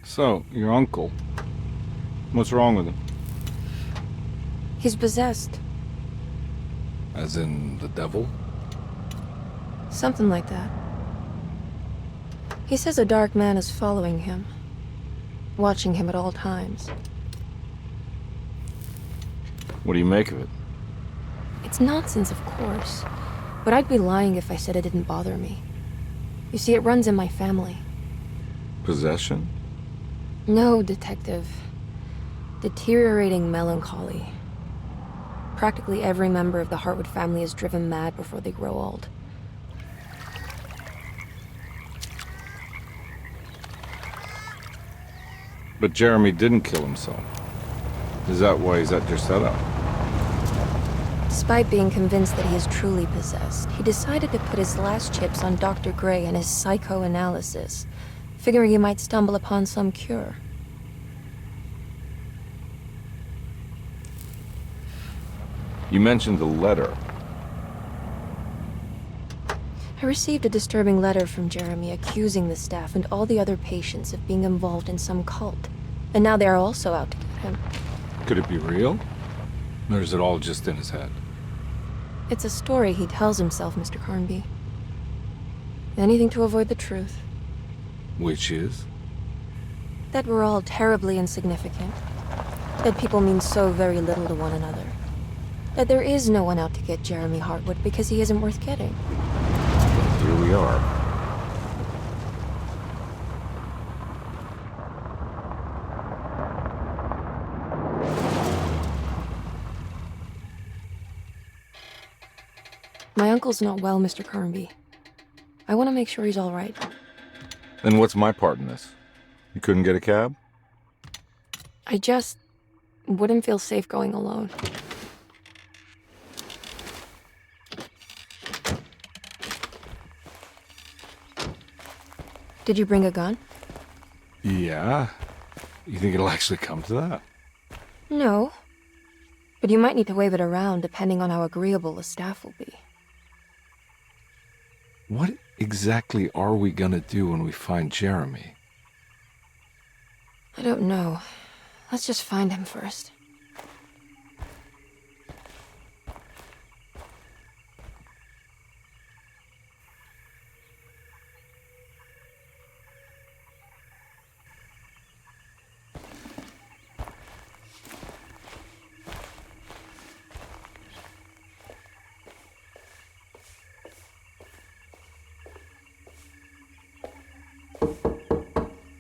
So, your uncle. What's wrong with him? He's possessed. As in the devil? Something like that. He says a dark man is following him, watching him at all times. What do you make of it? It's nonsense, of course, but I'd be lying if I said it didn't bother me. You see, it runs in my family. Possession? No, detective. Deteriorating melancholy. Practically every member of the Hartwood family is driven mad before they grow old. But Jeremy didn't kill himself. Is that why he's at Derceto? Despite being convinced that he is truly possessed, he decided to put his last chips on Dr. Gray and his psychoanalysis, figuring he might stumble upon some cure. You mentioned the letter. I received a disturbing letter from Jeremy accusing the staff and all the other patients of being involved in some cult. And now they are also out to get him. Could it be real? Or is it all just in his head? It's a story he tells himself, Mr. Carnby. Anything to avoid the truth. Which is? That we're all terribly insignificant. That people mean so very little to one another. That there is no one out to get Jeremy Hartwood because he isn't worth getting. Here we are. My uncle's not well, Mr. Carnby. I want to make sure he's all right. Then what's my part in this? You couldn't get a cab? I just wouldn't feel safe going alone. Did you bring a gun? Yeah. You think it'll actually come to that? No. But you might need to wave it around depending on how agreeable the staff will be. What exactly are we gonna do when we find Jeremy? I don't know. Let's just find him first.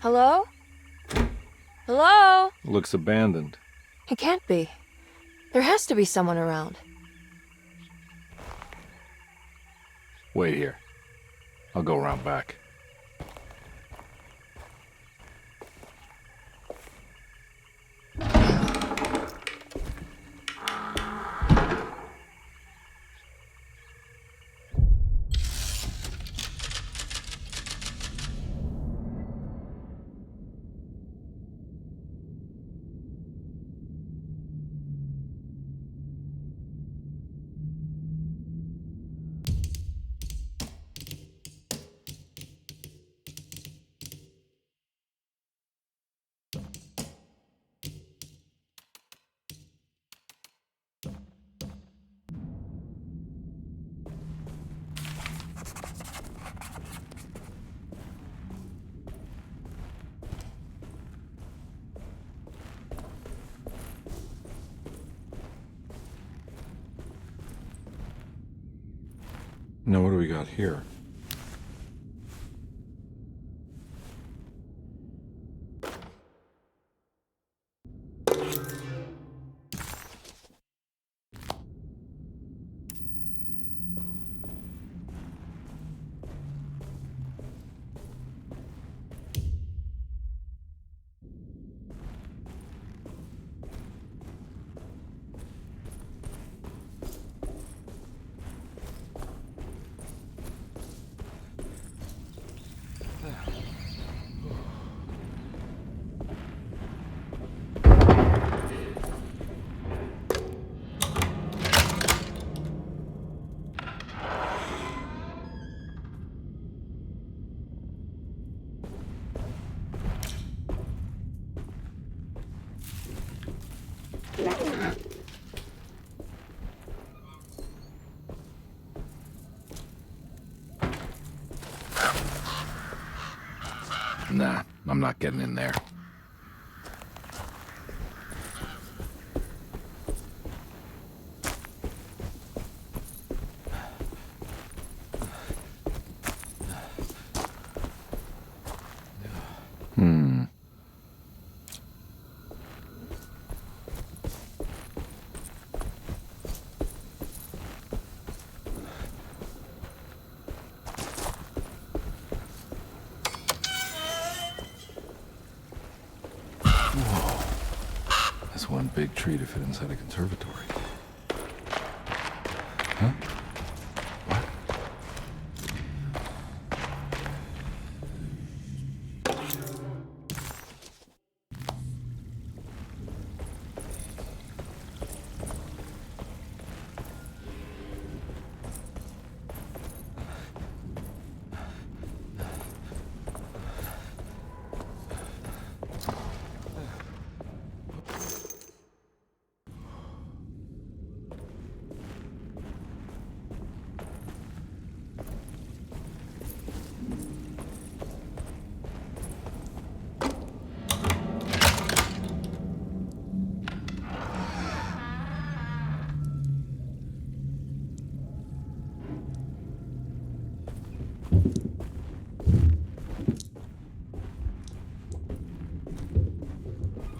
Hello? Hello? Looks abandoned. It can't be. There has to be someone around. Wait here. I'll go around back. Now what do we got here? Nah, I'm not getting in there. That's one big tree to fit inside a conservatory. Huh? What?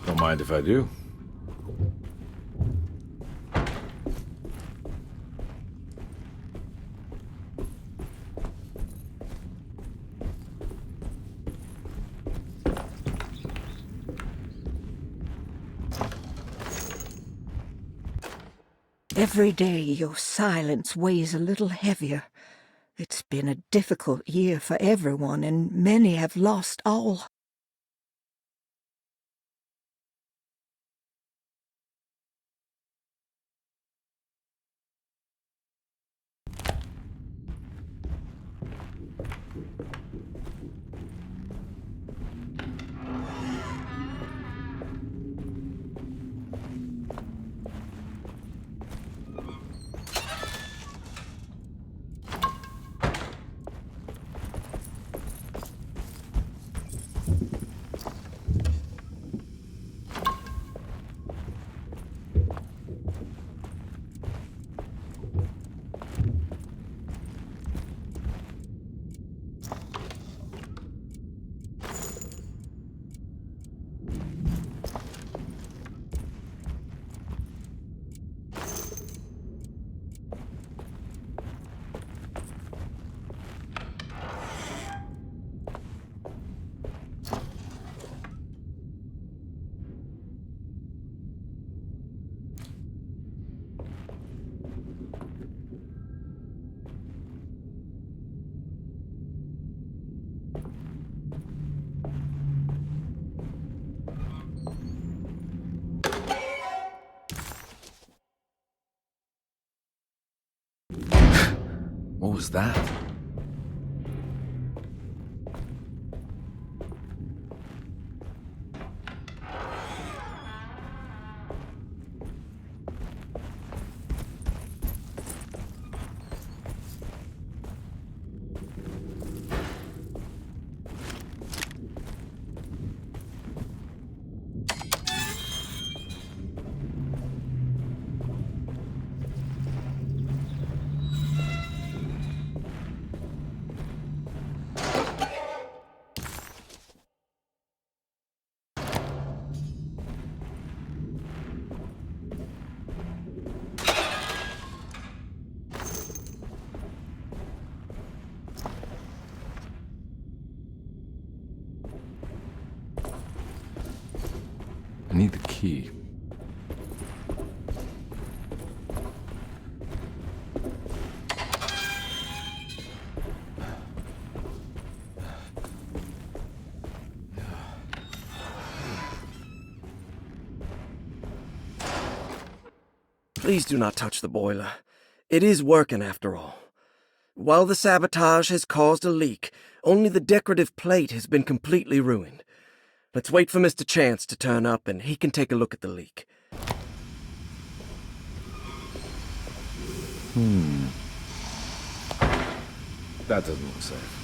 Don't mind if I do. Every day your silence weighs a little heavier. It's been a difficult year for everyone, and many have lost all. What was that? I need the key. Please do not touch the boiler. It is working after all. While the sabotage has caused a leak, only the decorative plate has been completely ruined. Let's wait for Mr. Chance to turn up and he can take a look at the leak. That doesn't look safe.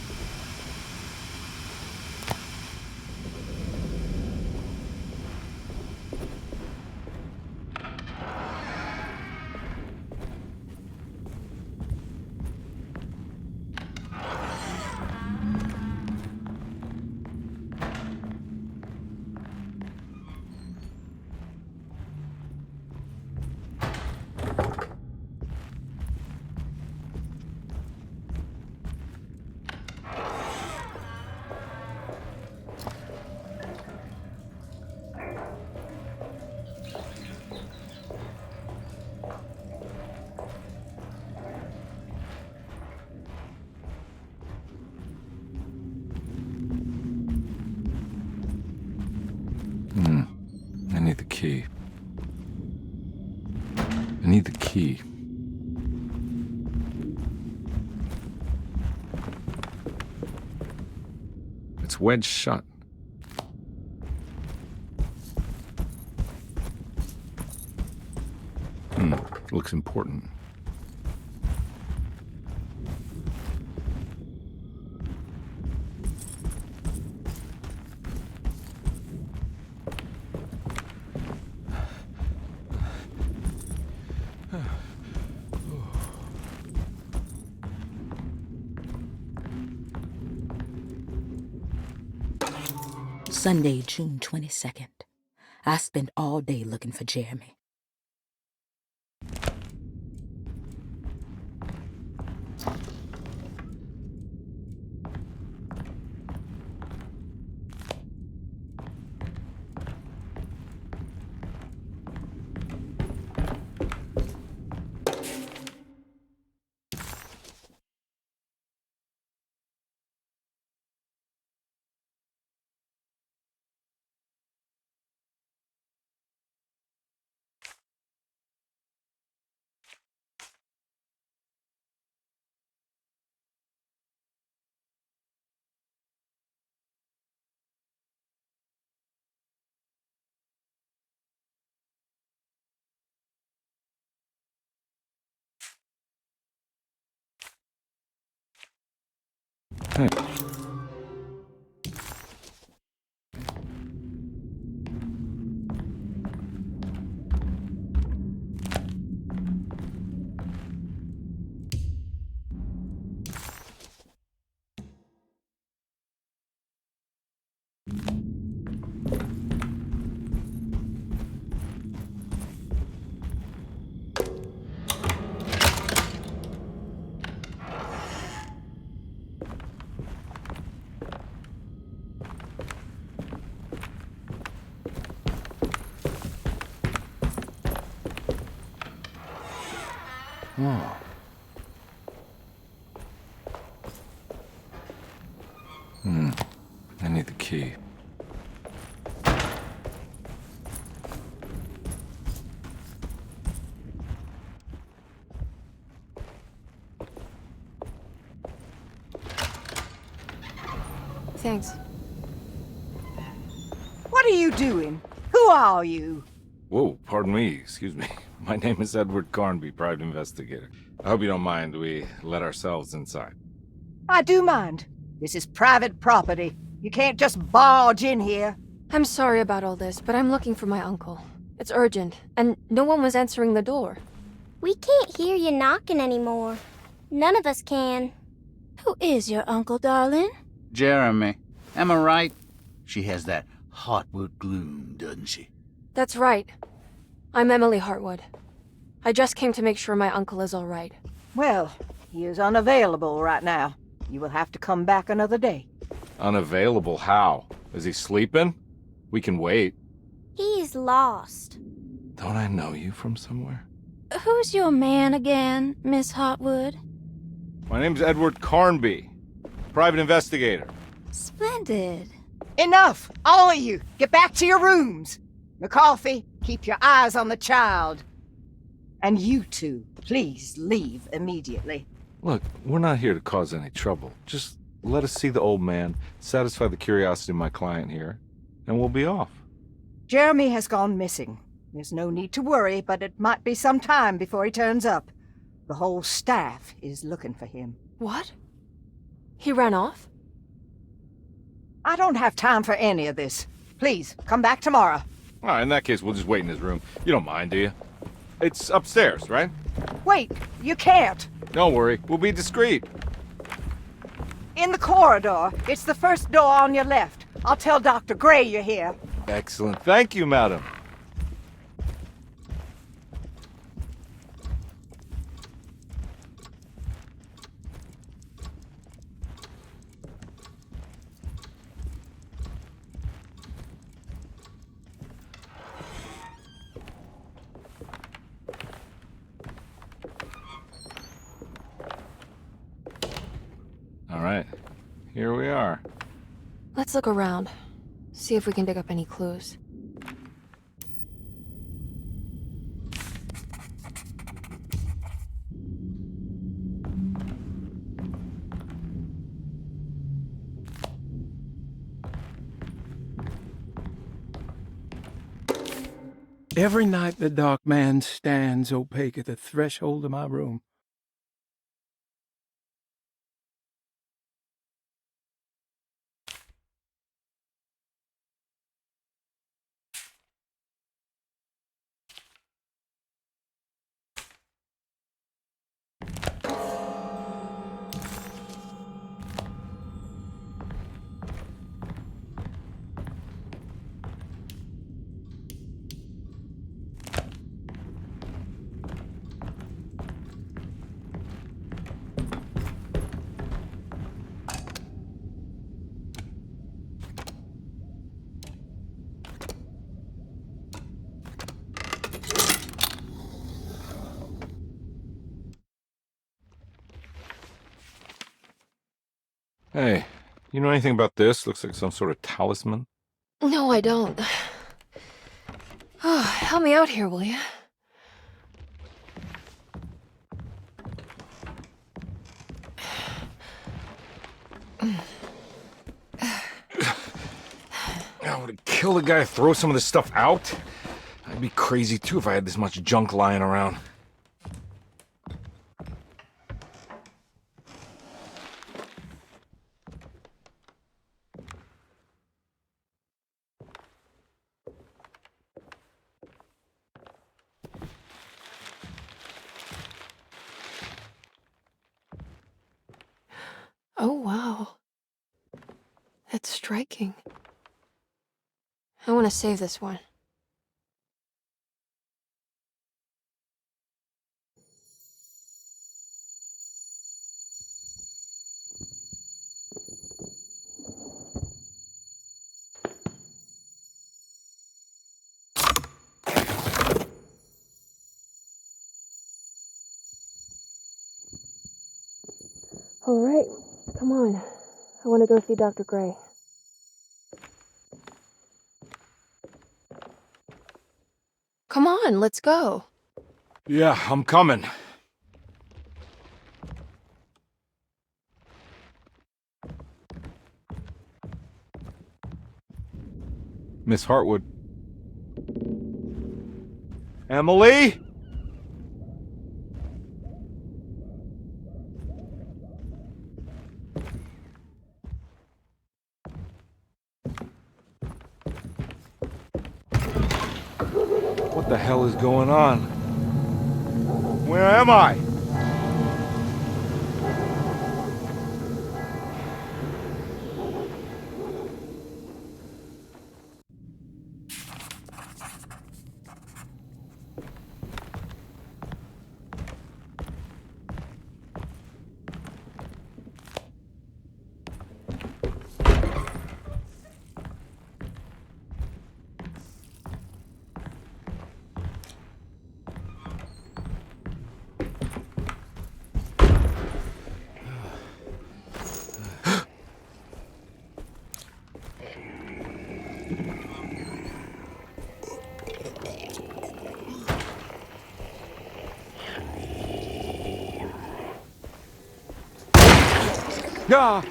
I need the key. I need the key. It's wedged shut. Looks important. Sunday, June 22nd. I spent all day looking for Jeremy. Hey. Oh. I need the key. Thanks. What are you doing? Who are you? Whoa, pardon me, excuse me. My name is Edward Carnby, private investigator. I hope you don't mind we let ourselves inside. I do mind. This is private property. You can't just barge in here. I'm sorry about all this, but I'm looking for my uncle. It's urgent, and no one was answering the door. We can't hear you knocking anymore. None of us can. Who is your uncle, darling? Jeremy. Am I right? She has that Heartwood gloom, doesn't she? That's right. I'm Emily Hartwood. I just came to make sure my uncle is all right. Well, he is unavailable right now. You will have to come back another day. Unavailable how? Is he sleeping? We can wait. He's lost. Don't I know you from somewhere? Who's your man again, Miss Hartwood? My name's Edward Carnby, private investigator. Splendid. Enough! All of you! Get back to your rooms! McCarthy, keep your eyes on the child. And you two, please leave immediately. Look, we're not here to cause any trouble. Just let us see the old man, satisfy the curiosity of my client here, and we'll be off. Jeremy has gone missing. There's no need to worry, but it might be some time before he turns up. The whole staff is looking for him. What? He ran off? I don't have time for any of this. Please, come back tomorrow. All right, in that case, we'll just wait in his room. You don't mind, do you? It's upstairs, right? Wait, you can't. Don't worry, we'll be discreet. In the corridor. It's the first door on your left. I'll tell Dr. Gray you're here. Excellent. Thank you, madam. All right, here we are. Let's look around. See if we can dig up any clues. Every night the dark man stands opaque at the threshold of my room. Hey, you know anything about this? Looks like some sort of talisman. No, I don't. Oh, help me out here, will you? I would kill the guy to throw some of this stuff out. I'd be crazy too if I had this much junk lying around. Oh, wow. That's striking. I want to save this one. All right, come on. I want to go see Dr. Gray. Come on, let's go. Yeah, I'm coming. Miss Hartwood. Emily? What the hell is going on? Where am I? Yeah.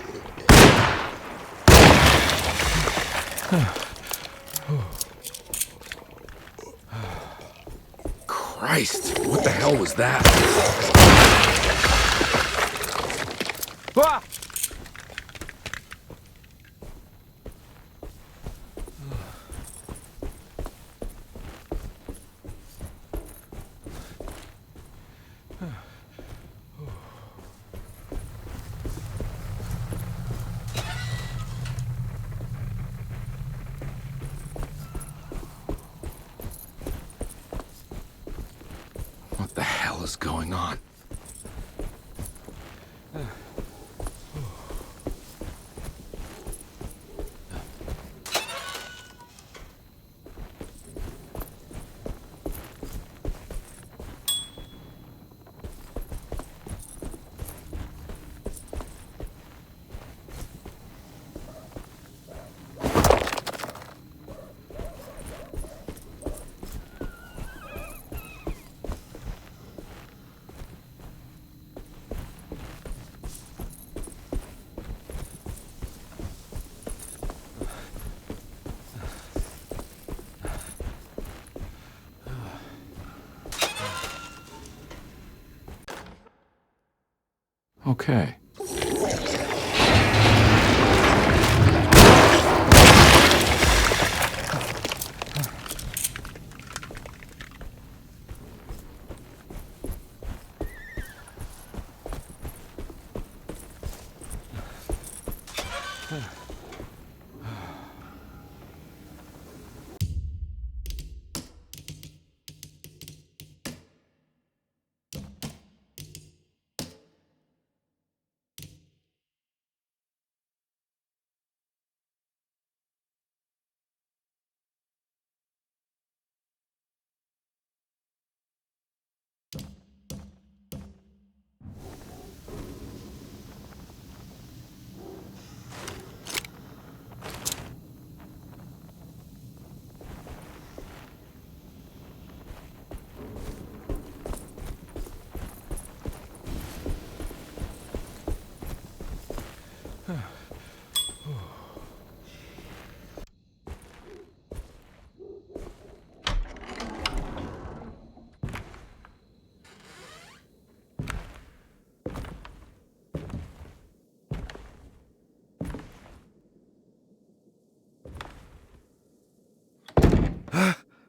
Christ, what the hell was that? Ah! What the hell is going on? Okay.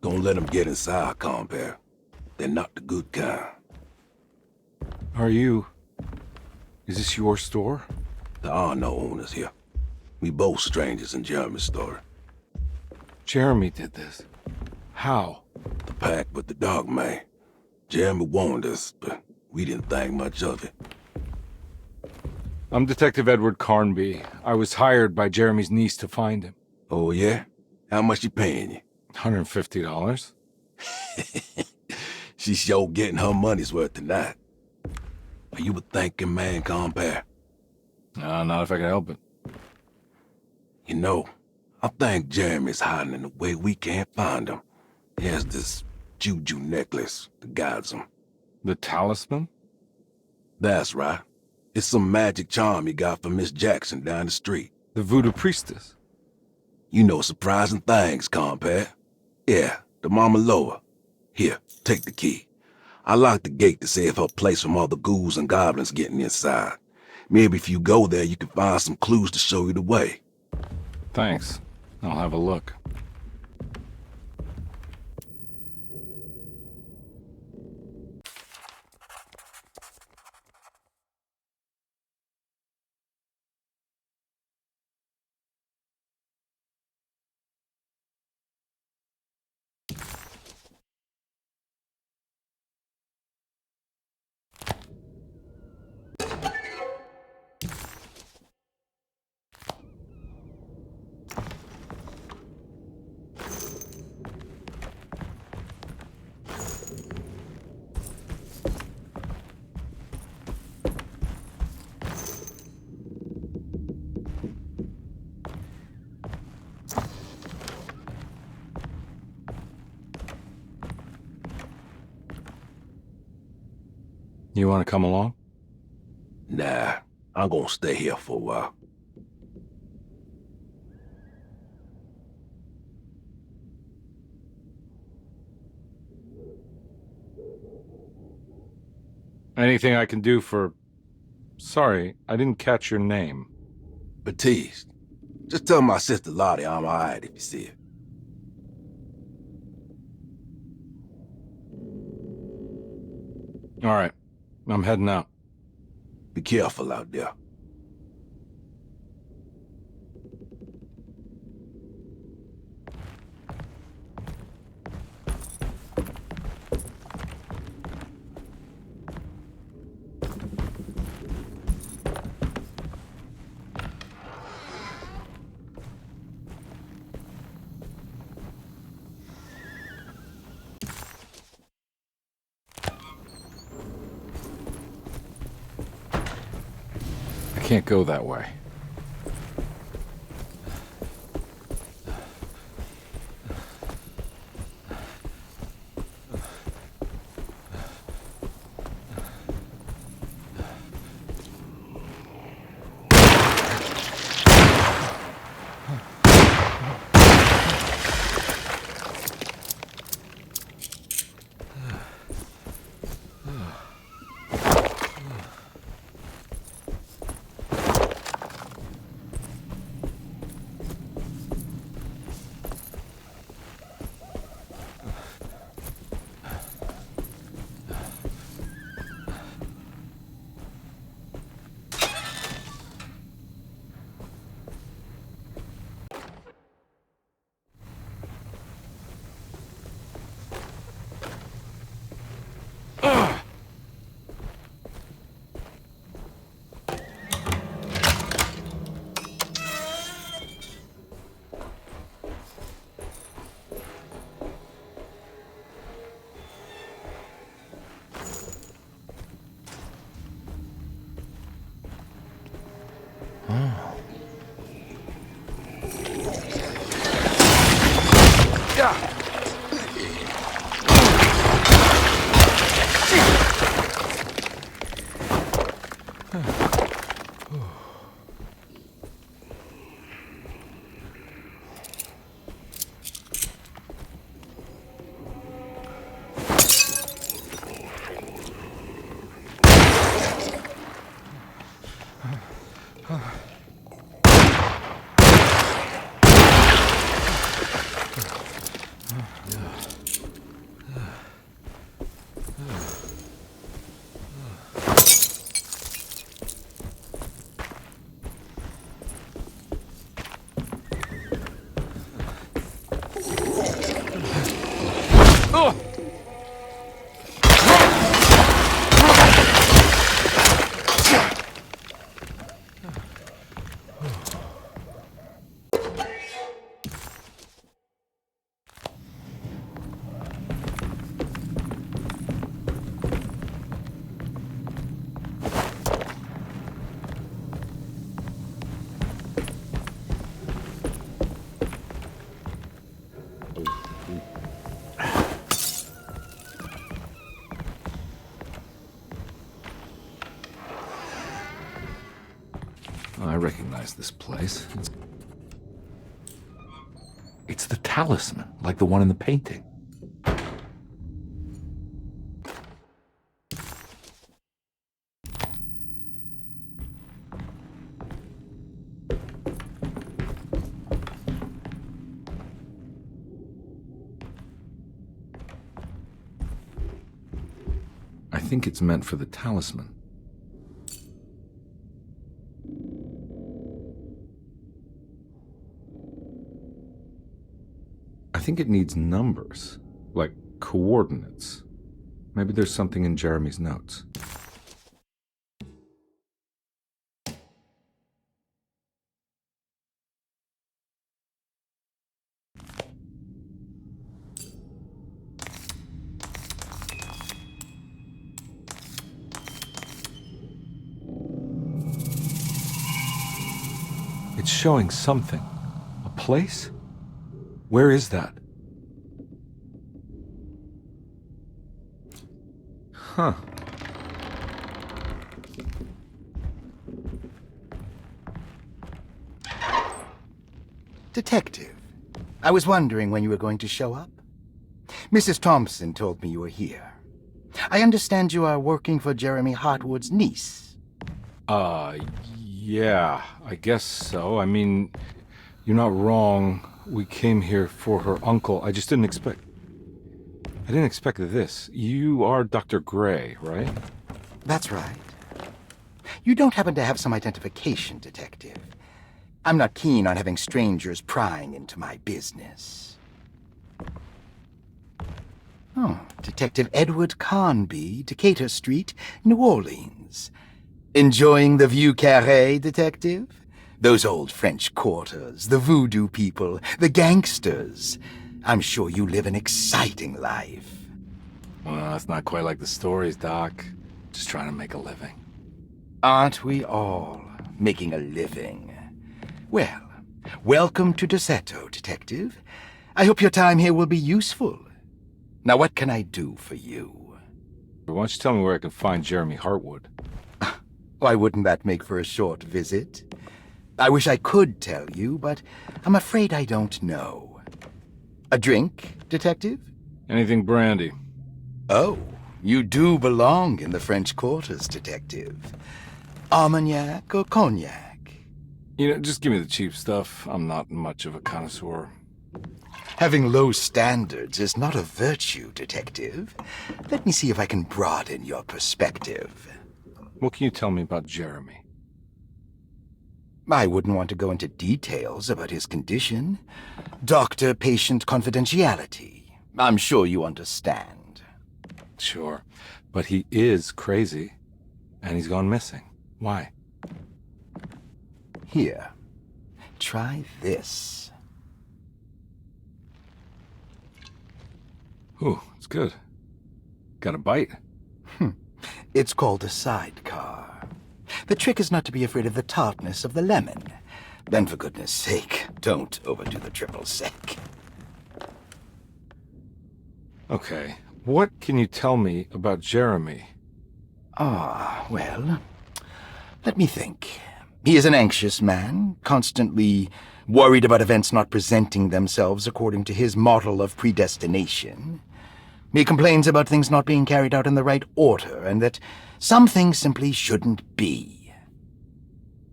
Don't let them get inside, compare. They're not the good kind. Is this your store? There are no owners here. We both strangers in Jeremy's story. Jeremy did this. How? The pact with the dog man. Jeremy warned us, but we didn't think much of it. I'm Detective Edward Carnby. I was hired by Jeremy's niece to find him. Oh, yeah? How much she paying you? $150. She's sure getting her money's worth tonight. Are you a thinking man, compare? Not if I can help it. You know, I think Jeremy's hiding in a way we can't find him. He has this juju necklace that guides him. The talisman? That's right. It's some magic charm he got from Miss Jackson down the street. The voodoo priestess? You know surprising things, compare. Yeah, the Mama Loa. Here, take the key. I locked the gate to save her place from all the ghouls and goblins getting inside. Maybe if you go there, you can find some clues to show you the way. Thanks. I'll have a look. You want to come along? Nah, I'm gonna stay here for a while. Anything I can do for... Sorry, I didn't catch your name. Baptiste. Just tell my sister Lottie I'm alright if you see her. All right, I'm heading out. Be careful out there. I can't go that way. I recognize this place. It's the talisman, like the one in the painting. I think it's meant for the talisman. I think it needs numbers, like coordinates. Maybe there's something in Jeremy's notes. It's showing something. A place? Where is that? Huh. Detective, I was wondering when you were going to show up. Mrs. Thompson told me you were here. I understand you are working for Jeremy Hartwood's niece. Yeah, I guess so. I mean, you're not wrong. We came here for her uncle. I just didn't expect... I didn't expect this. You are Dr. Gray, right? That's right. You don't happen to have some identification, Detective. I'm not keen on having strangers prying into my business. Oh, Detective Edward Carnby, Decatur Street, New Orleans. Enjoying the Vieux Carré, Detective? Those old French quarters, the voodoo people, the gangsters. I'm sure you live an exciting life. Well, it's not quite like the stories, Doc. Just trying to make a living. Aren't we all making a living? Well, welcome to Derceto, Detective. I hope your time here will be useful. Now, what can I do for you? Why don't you tell me where I can find Jeremy Hartwood? Why wouldn't that make for a short visit? I wish I could tell you, but I'm afraid I don't know. A drink, Detective? Anything brandy. Oh, you do belong in the French quarters, Detective. Armagnac or cognac? You know, just give me the cheap stuff. I'm not much of a connoisseur. Having low standards is not a virtue, Detective. Let me see if I can broaden your perspective. What can you tell me about Jeremy? I wouldn't want to go into details about his condition. Doctor-patient confidentiality. I'm sure you understand. Sure, but he is crazy, and he's gone missing. Why? Here, try this. Ooh, it's good. Got a bite? It's called a sidecar. The trick is not to be afraid of the tartness of the lemon. Then, for goodness sake, don't overdo the triple sec. Okay, what can you tell me about Jeremy? Well, let me think. He is an anxious man, constantly worried about events not presenting themselves according to his model of predestination. He complains about things not being carried out in the right order, and that some things simply shouldn't be.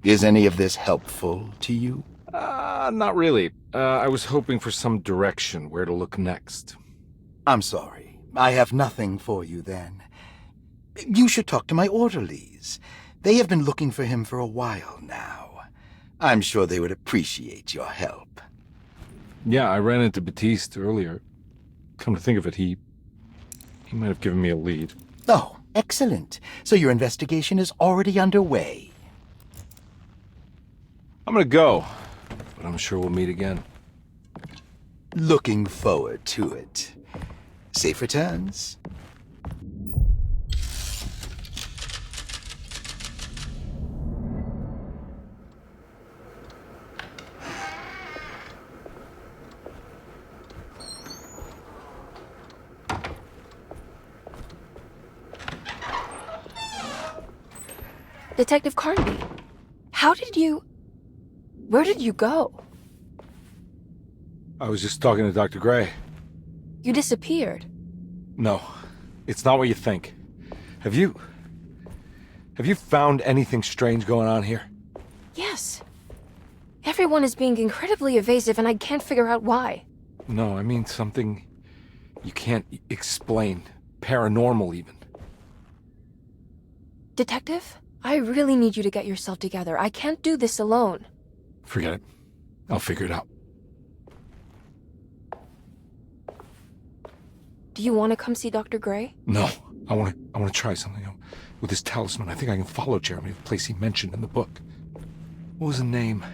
Is any of this helpful to you? Not really. I was hoping for some direction where to look next. I'm sorry. I have nothing for you then. You should talk to my orderlies. They have been looking for him for a while now. I'm sure they would appreciate your help. Yeah, I ran into Batiste earlier. Come to think of it, he might have given me a lead. Oh, excellent. So your investigation is already underway. I'm gonna go, but I'm sure we'll meet again. Looking forward to it. Safe returns. Detective Carnby, where did you go? I was just talking to Dr. Gray. You disappeared. No, it's not what you think. Have you found anything strange going on here? Yes. Everyone is being incredibly evasive and I can't figure out why. No, I mean something you can't explain. Paranormal, even. Detective, I really need you to get yourself together. I can't do this alone. Forget it. I'll figure it out. Do you want to come see Dr. Gray? No, I want to try something. With this talisman, I think I can follow Jeremy to the place he mentioned in the book. What was the name?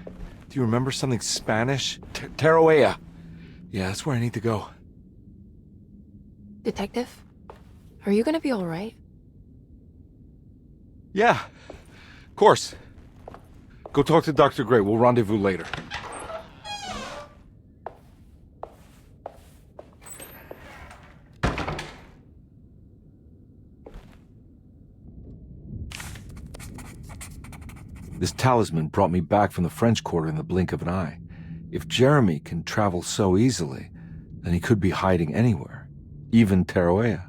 Do you remember something Spanish? Tarawea. Yeah, that's where I need to go. Detective, are you gonna be all right? Yeah, of course. Go talk to Dr. Gray. We'll rendezvous later. This talisman brought me back from the French Quarter in the blink of an eye. If Jeremy can travel so easily, then he could be hiding anywhere, even Tarawea.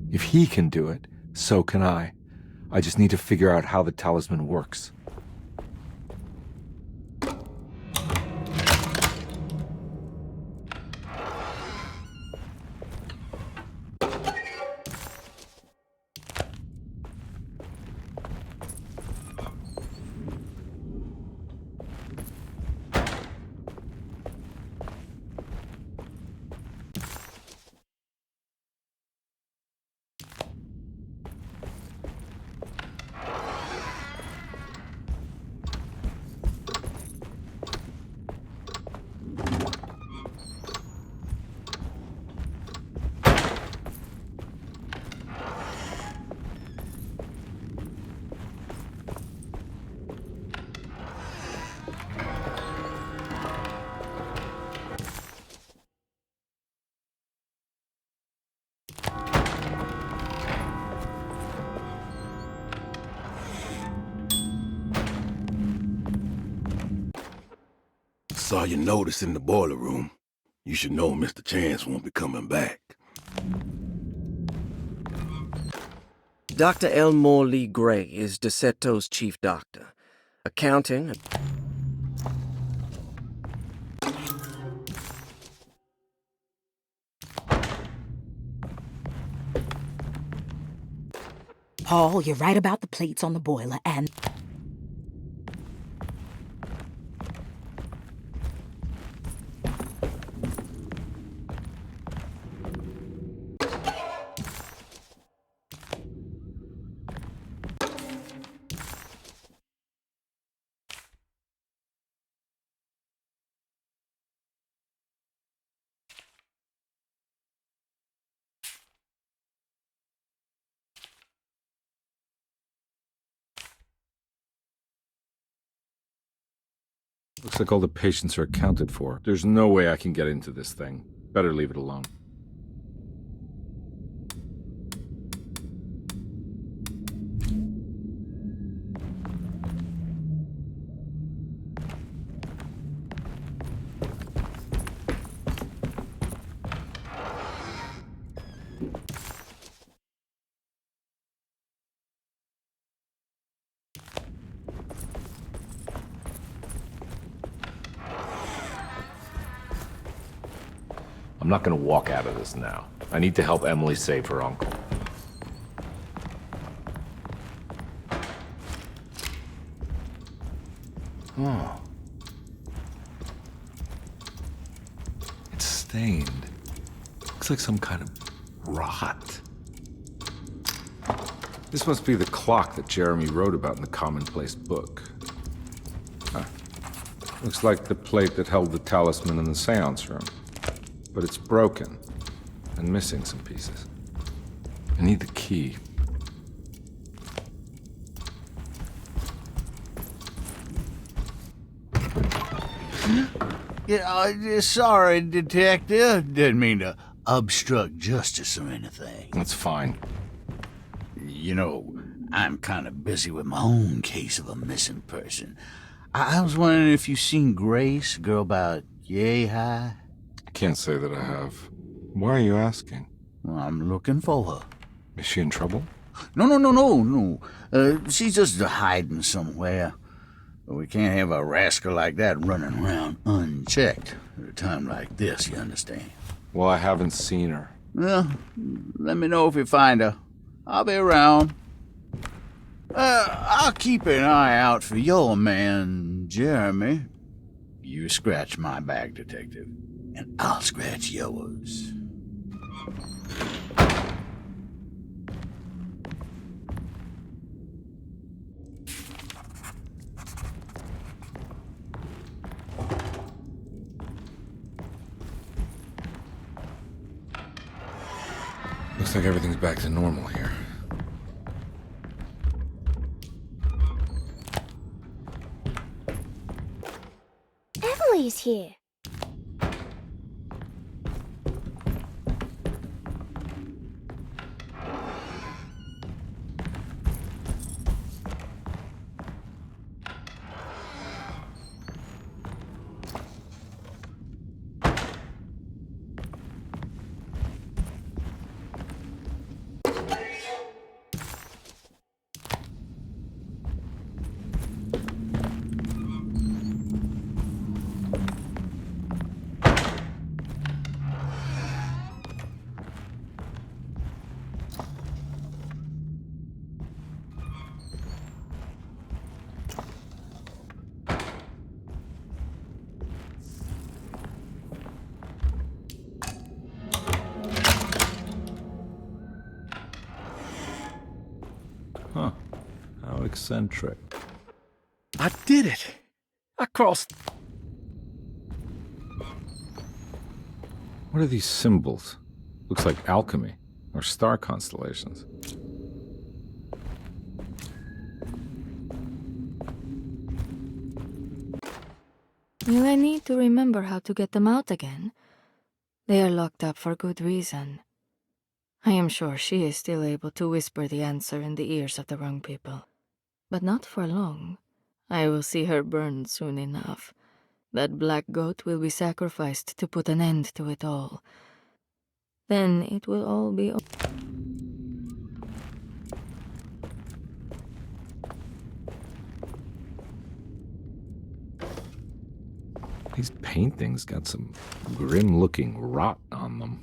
If he can do it, so can I. I just need to figure out how the talisman works. Saw your notice in the boiler room. You should know Mr. Chance won't be coming back. Dr. Elmore Lee Gray is Derceto's chief doctor. Accounting. Paul, you're right about the plates on the boiler and... Looks like all the patients are accounted for. There's no way I can get into this thing. Better leave it alone. I'm not gonna walk out of this now. I need to help Emily save her uncle. Oh. It's stained. Looks like some kind of rot. This must be the clock that Jeremy wrote about in the commonplace book. Huh. Looks like the plate that held the talisman in the seance room. But it's broken and missing some pieces. I need the key. Yeah, sorry, Detective. Didn't mean to obstruct justice or anything. That's fine. You know, I'm kind of busy with my own case of a missing person. I was wondering if you've seen Grace, a girl about yay high? Can't say that I have. Why are you asking? Well, I'm looking for her. Is she in trouble? No. She's just hiding somewhere. We can't have a rascal like that running around unchecked at a time like this, you understand? Well, I haven't seen her. Well, let me know if you find her. I'll be around. I'll keep an eye out for your man, Jeremy. You scratch my back, Detective, and I'll scratch yours. Looks like everything's back to normal here. Emily's here. Huh. How eccentric. I did it! I crossed... What are these symbols? Looks like alchemy, or star constellations. Will I need to remember how to get them out again? They are locked up for good reason. I am sure she is still able to whisper the answer in the ears of the wrong people. But not for long. I will see her burned soon enough. That black goat will be sacrificed to put an end to it all. Then it will all be over. These paintings got some grim-looking rot on them.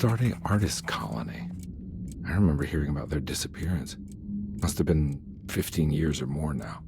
Astarte Artist Colony. I remember hearing about their disappearance. Must have been 15 years or more now.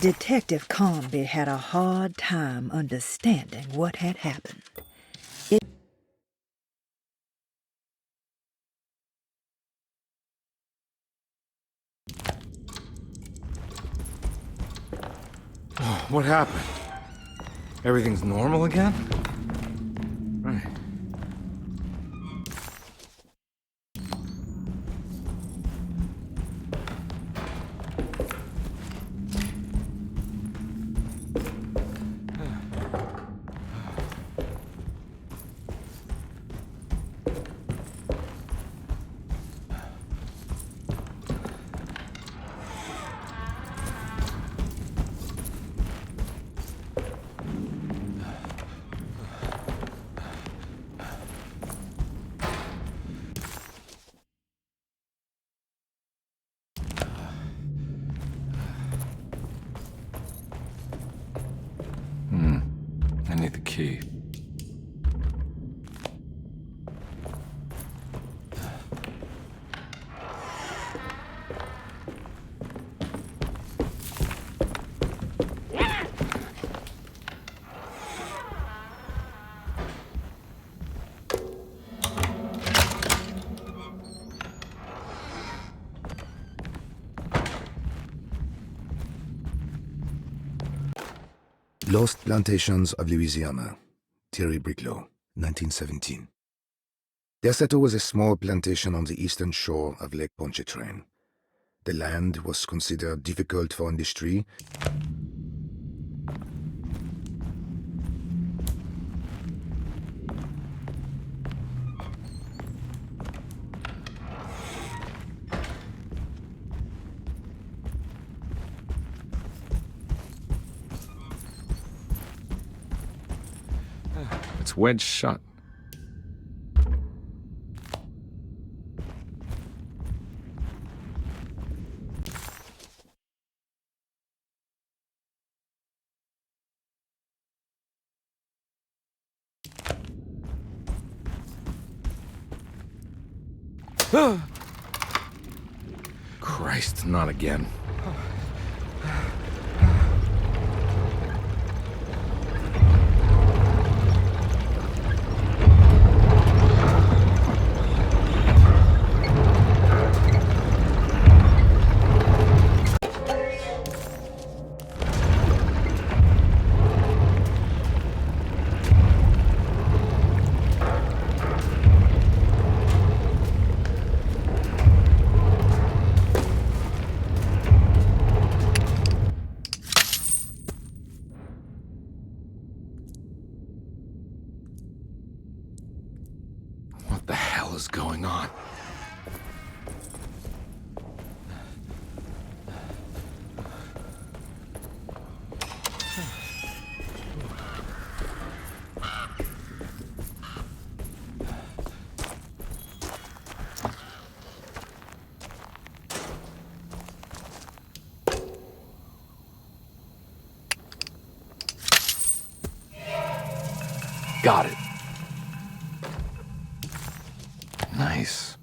Detective Comby had a hard time understanding what had happened. What happened? Everything's normal again? Right. I need the key. Lost Plantations of Louisiana, Thierry Briclot, 1917. Derceto was a small plantation on the eastern shore of Lake Pontchartrain. The land was considered difficult for industry. It's wedged shut. Christ, not again. What the hell is going on? Got it. Nice.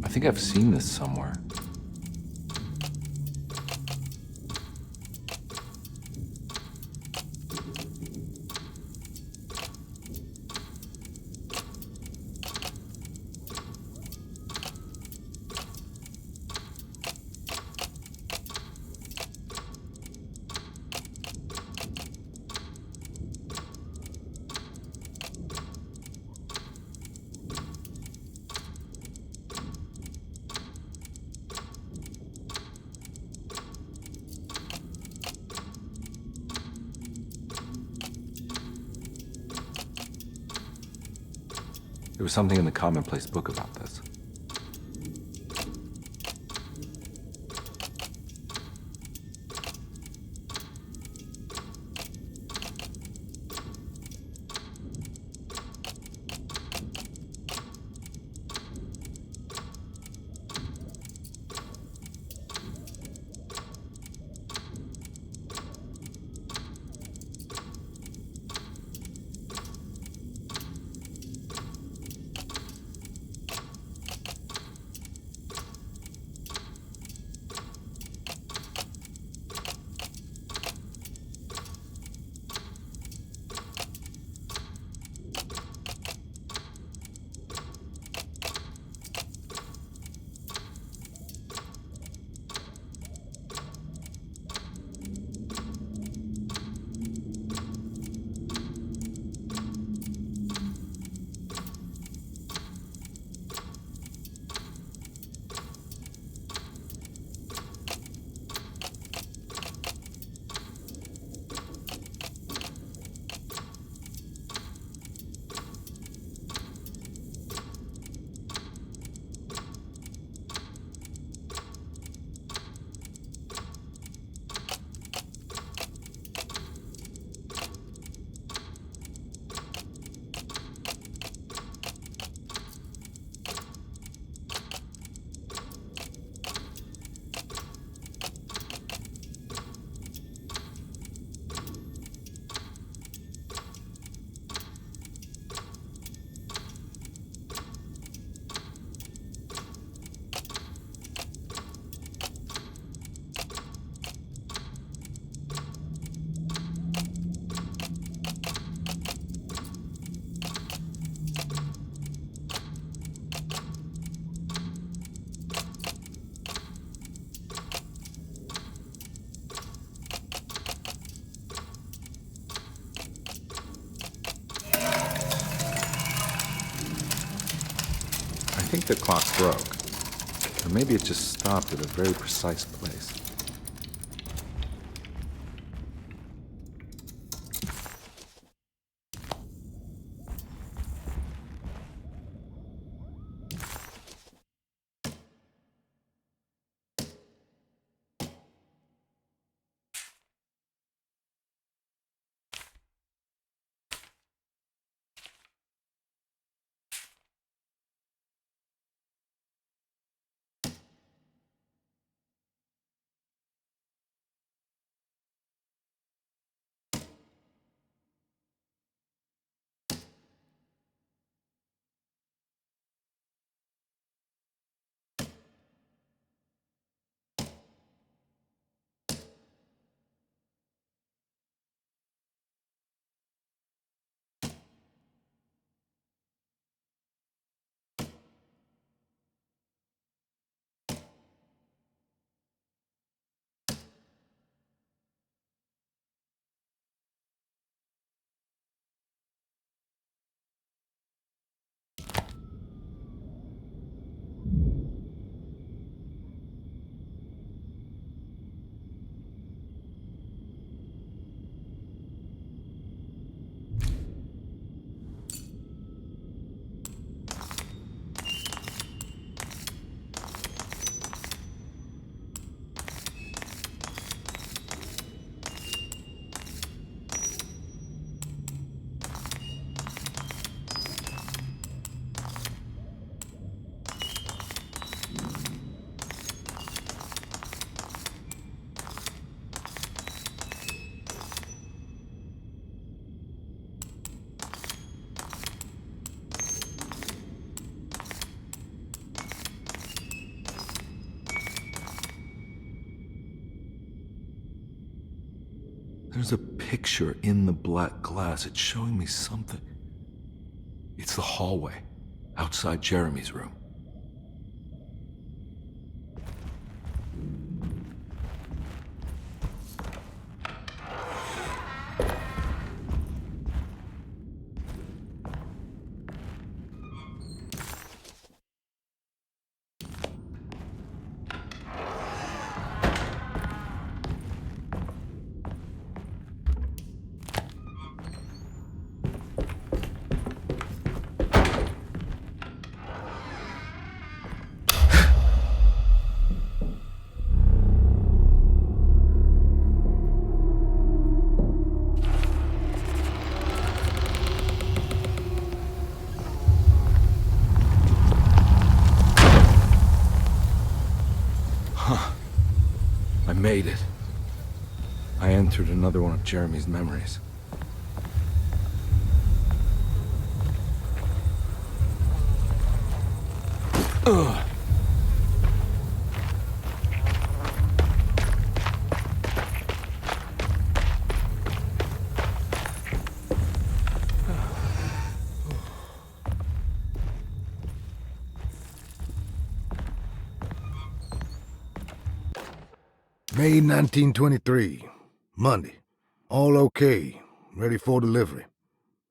I think I've seen this somewhere. There was something in the commonplace book about this. I think the clock broke. Or maybe it just stopped at a very precise place. There's a picture in the black glass. It's showing me something. It's the hallway outside Jeremy's room. I made it. I entered another one of Jeremy's memories. Ugh. May 1923. Monday. All okay. Ready for delivery.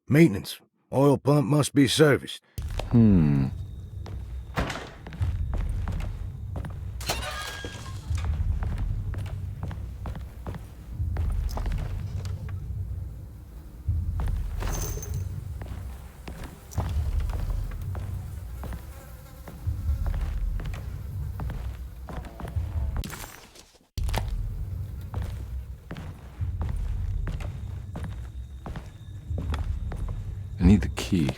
Maintenance. Oil pump must be serviced. I need the key.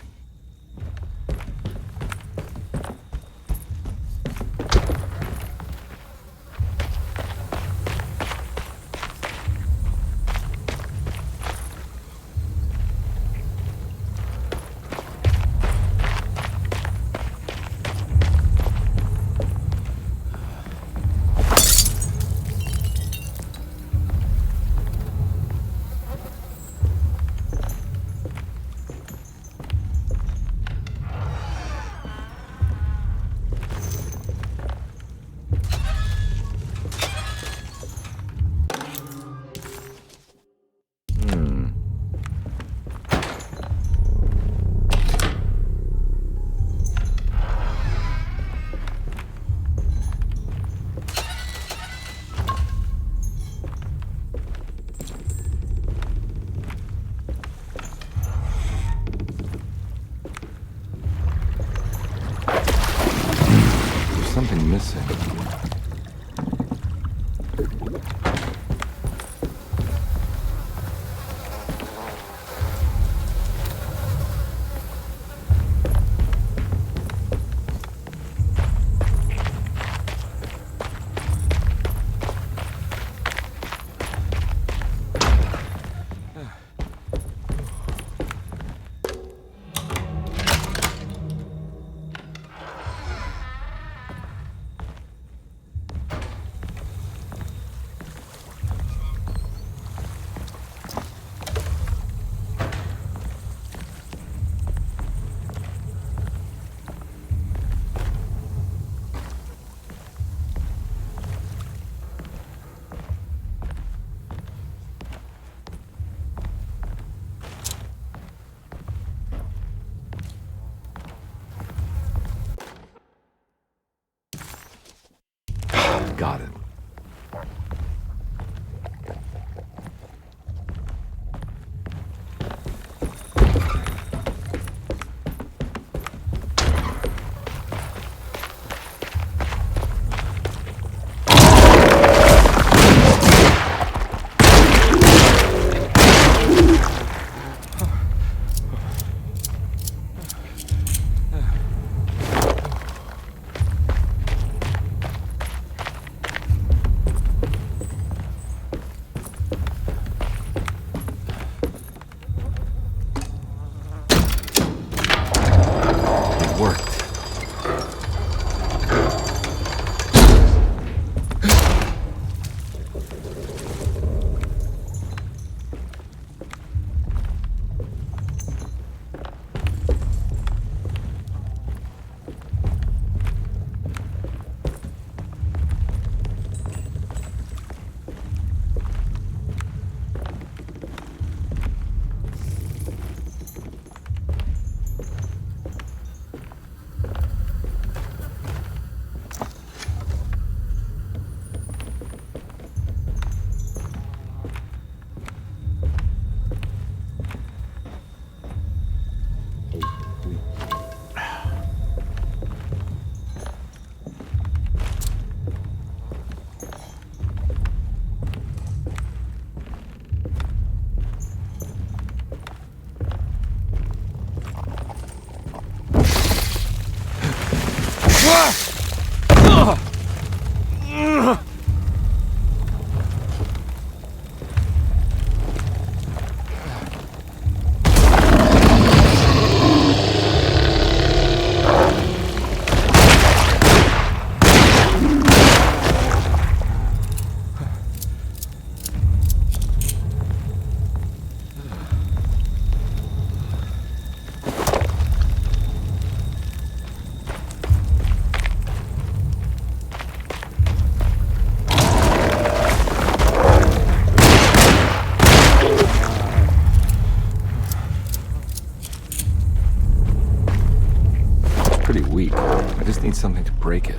Something missing. Got it. weak. I just need something to break it.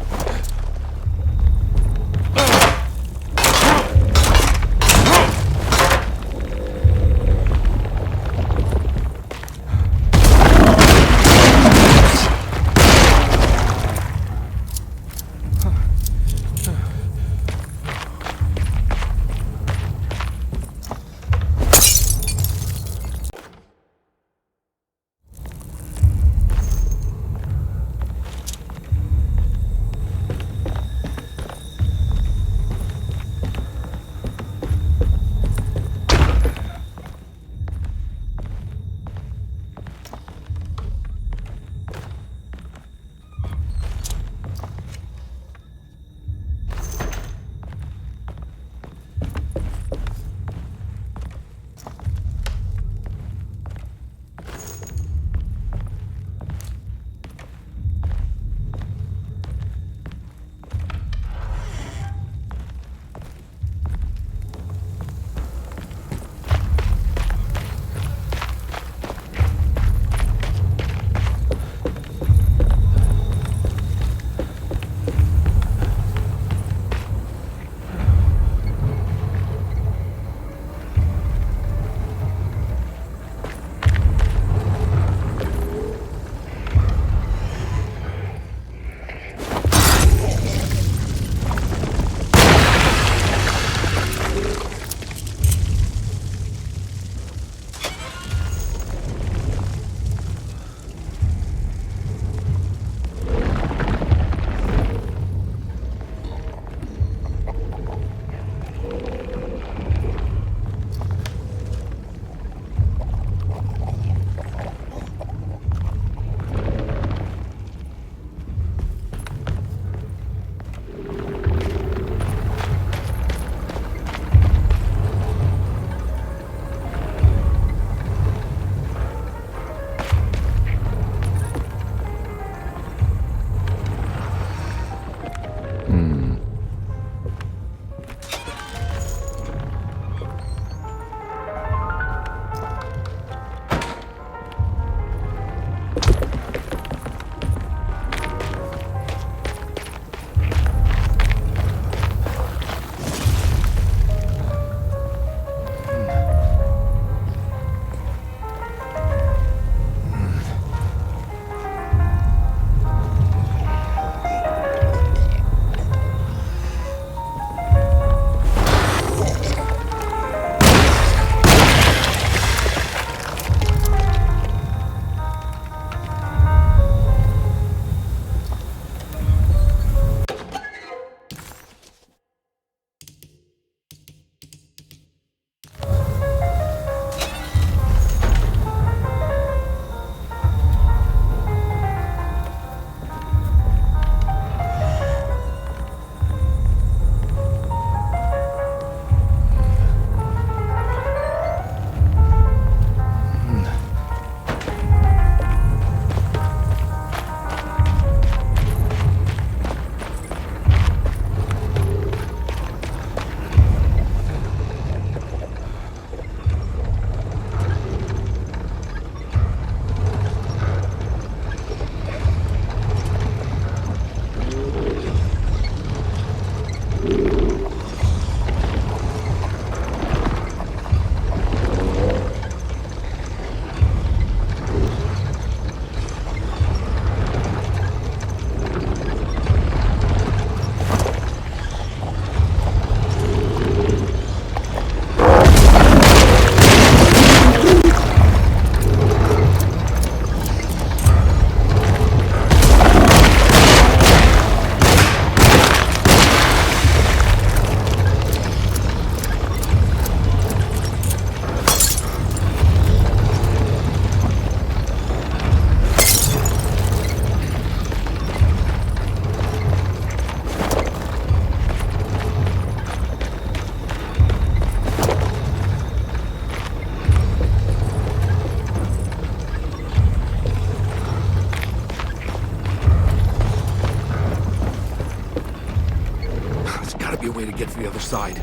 the other side.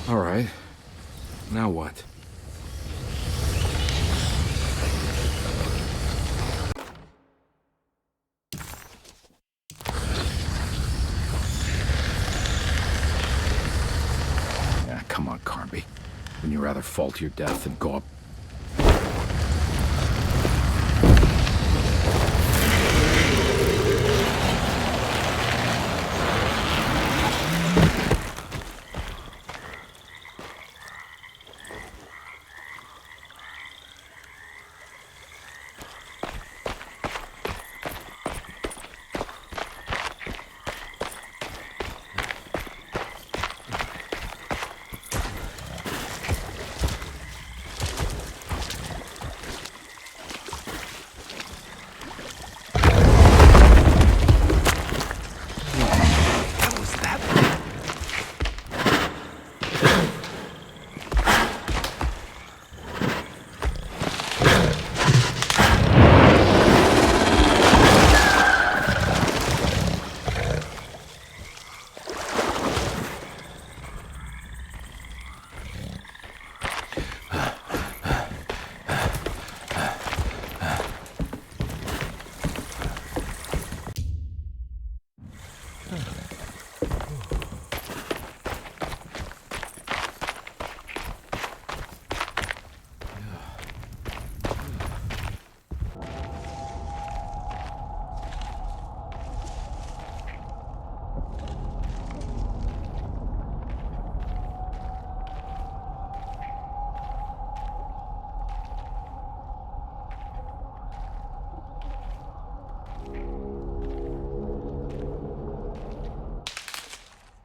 All right. Now what? Yeah, come on, Carby. Wouldn't you rather fall to your death than go up?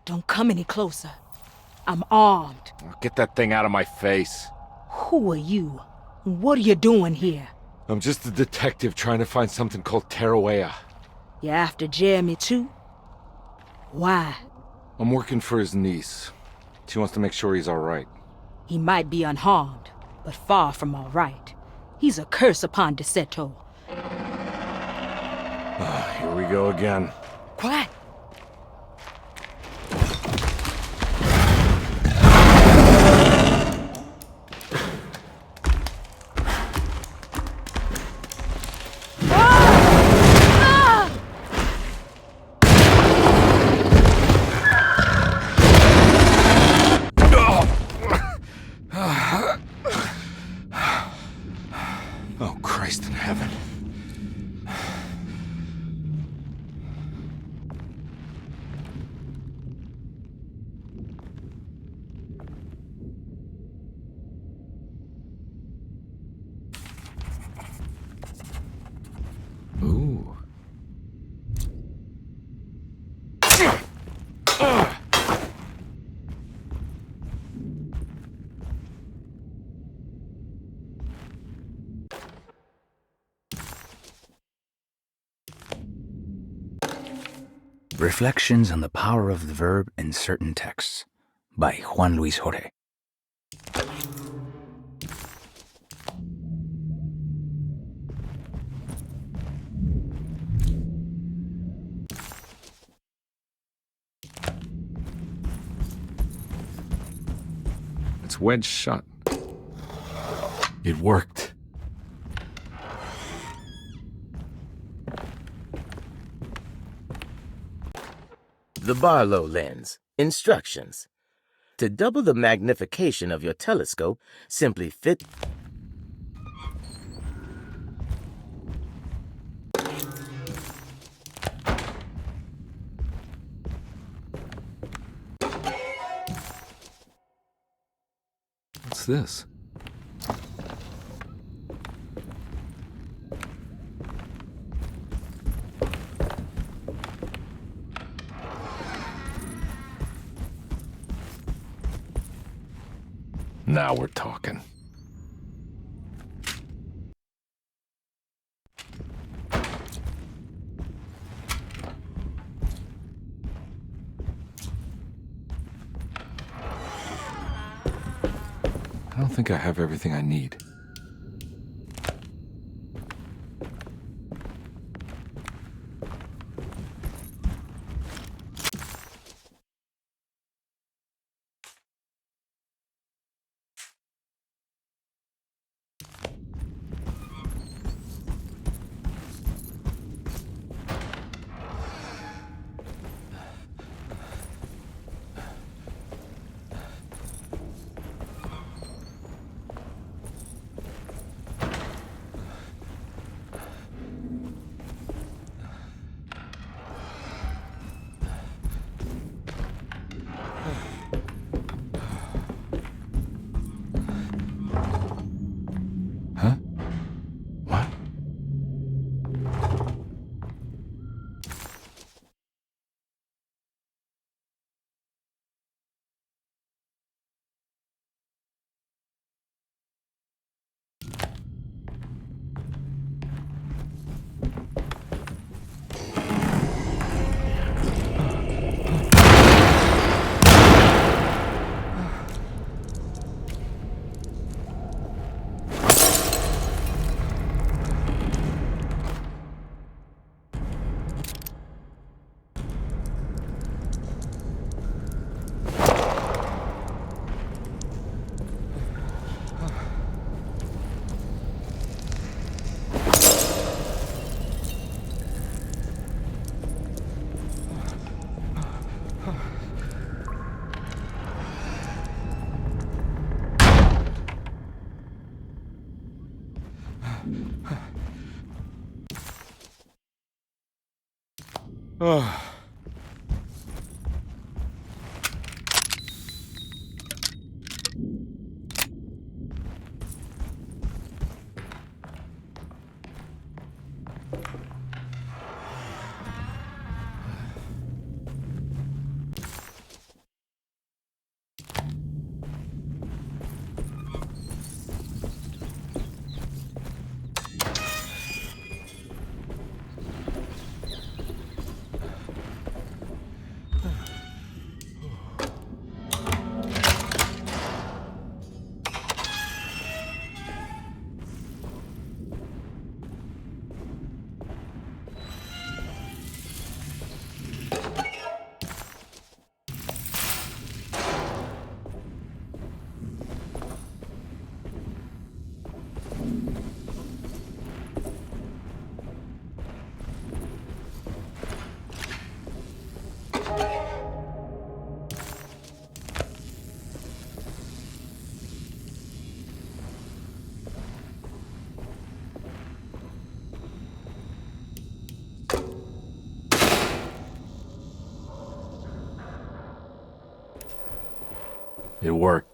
Don't come any closer. I'm armed. Get that thing out of my face. Who are you? What are you doing here? I'm just a detective trying to find something called Tarawea. You after Jeremy too? Why? I'm working for his niece. She wants to make sure he's all right. He might be unharmed, but far from all right. He's a curse upon Derceto. Here we go again. Quiet. Oh, Christ in heaven. Ooh. Reflections on the Power of the Verb in Certain Texts by Juan Luis Jorge. It's wedged shut. It worked. The Barlow lens. Instructions. To double the magnification of your telescope, simply fit... What's this? Now we're talking. I don't think I have everything I need. Huh? What? Oh. It worked.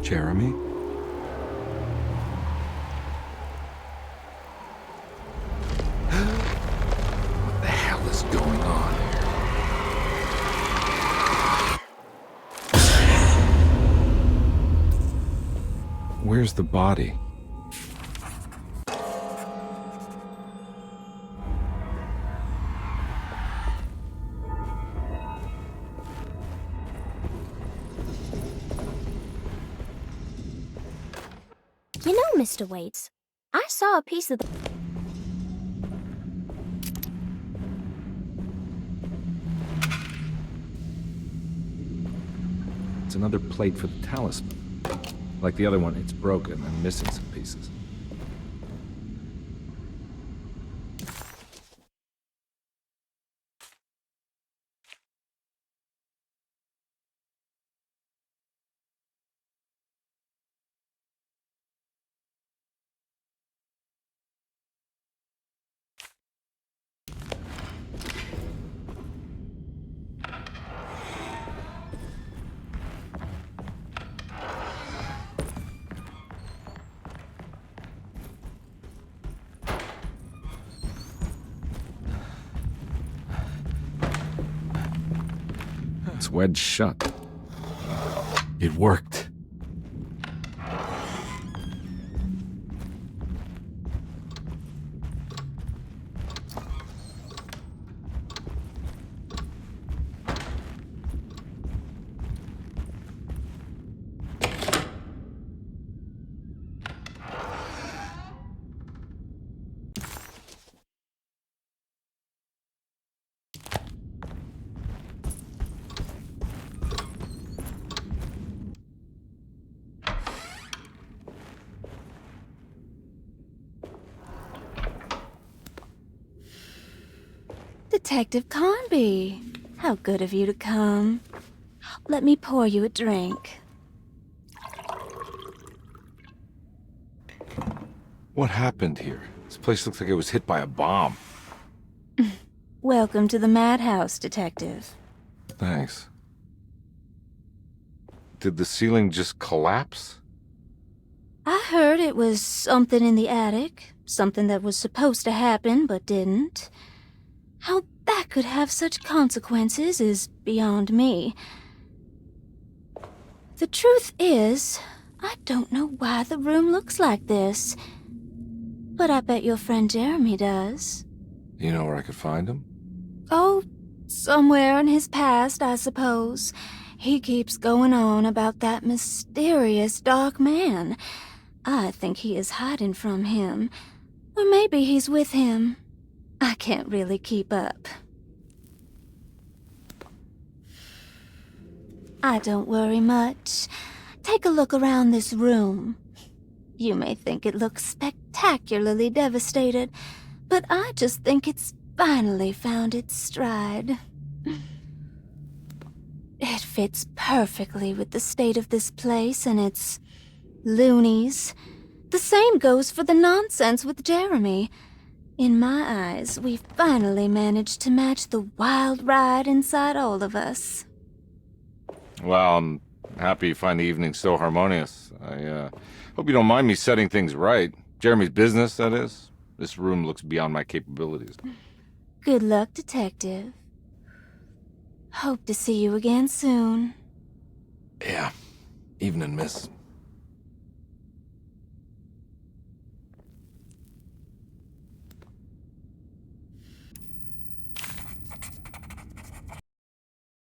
Jeremy? What the hell is going on? Where's the body? You know, Mr. Waits, I saw a piece of the... It's another plate for the talisman. Like the other one, it's broken and missing some pieces. It's wedged shut. It worked. Detective Conby, how good of you to come. Let me pour you a drink. What happened here? This place looks like it was hit by a bomb. Welcome to the madhouse, Detective. Thanks. Did the ceiling just collapse? I heard it was something in the attic, something that was supposed to happen but didn't. How that could have such consequences is beyond me. The truth is, I don't know why the room looks like this. But I bet your friend Jeremy does. You know where I could find him? Oh, somewhere in his past, I suppose. He keeps going on about that mysterious dark man. I think he is hiding from him. Or maybe he's with him. I can't really keep up. I don't worry much. Take a look around this room. You may think it looks spectacularly devastated, but I just think it's finally found its stride. It fits perfectly with the state of this place and its loonies. The same goes for the nonsense with Jeremy. In my eyes, we finally managed to match the wild ride inside all of us. Well, I'm happy you find the evening so harmonious. I hope you don't mind me setting things right. Jeremy's business, that is. This room looks beyond my capabilities. Good luck, Detective. Hope to see you again soon. Yeah. Evening, miss.